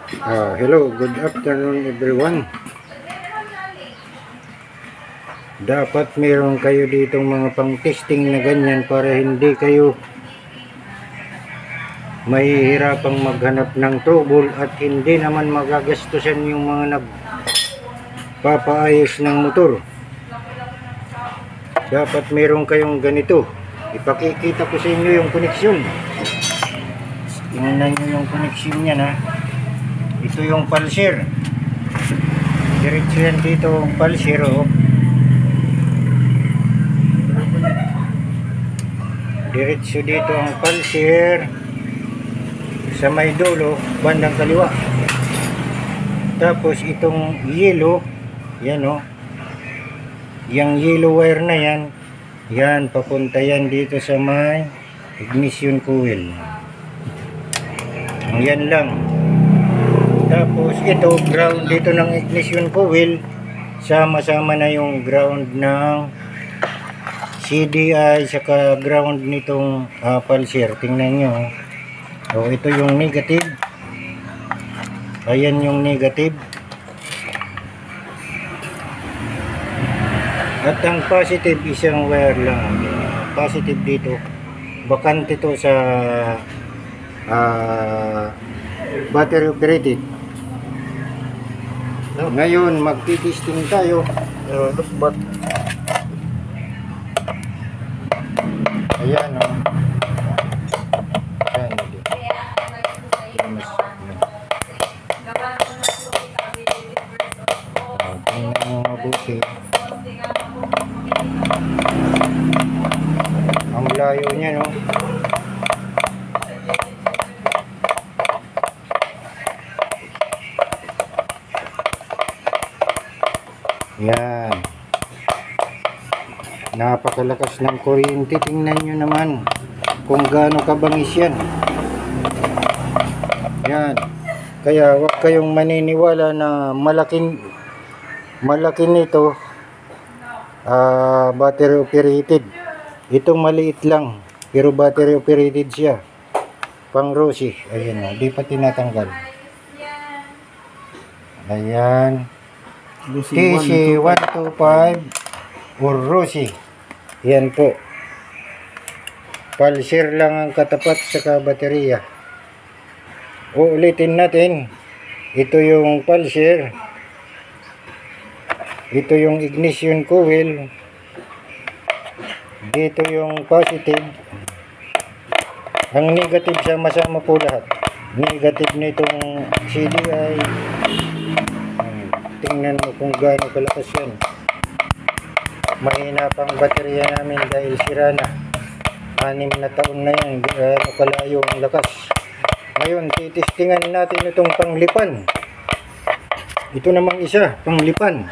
Hello, good afternoon everyone. Dapat meron kayo ditong mga pang-testing na ganyan para hindi kayo mahihirapang maghanap ng trouble at hindi naman magagastusan yung mga nagpapaayos ng motor. Dapat meron kayong ganito. Ipakikita ko sa inyo yung koneksyon. Tingnan nyo yung koneksyon niya na. Ito yung pulser. Diretso yan dito yung pulser, oh. Diretso dito ang pulser sa may dulo, bandang kaliwa. Tapos itong yellow, yan oh. Yung yellow wire na yan, yan papunta yan dito sa may ignition coil. Yan lang. Tapos ito ground dito ng ignition coil, sama-sama na yung ground ng CDI saka ground nitong pulser. Tingnan nyo. So ito yung negative. Ayan yung negative. At ang positive isang wire lang. Positive dito. Bakante to sa battery operated. Ngayon magti-testing tayo. But ayan o. Ayan o. Tingnan mo mabuti. Ang layo niya, no? Yan. Napakalakas ng kuryente. Tingnan nyo naman kung gaano kabangis yan. Yan. Kaya huwag kayong maniniwala na malaki nito battery operated. Itong maliit lang pero battery operated siya. Pang Rossi. Ayan o. Di pa tinatanggal. Ayan. TC125 or Rossi. Yan po. Pulser lang ang katapat sa baterya. Uulitin natin. Ito yung pulser. Ito yung ignition coil. Dito yung positive. Ang negative sama-sama po lahat. Negative nitong CDI. Tingnan mo kung gaano kalakas yan. Mahina pang baterya namin dahil sira na. 6 na taon na yan. Gaano kalayo ang lakas. Ngayon, titistingan natin itong panglipan. Ito namang isa, panglipan.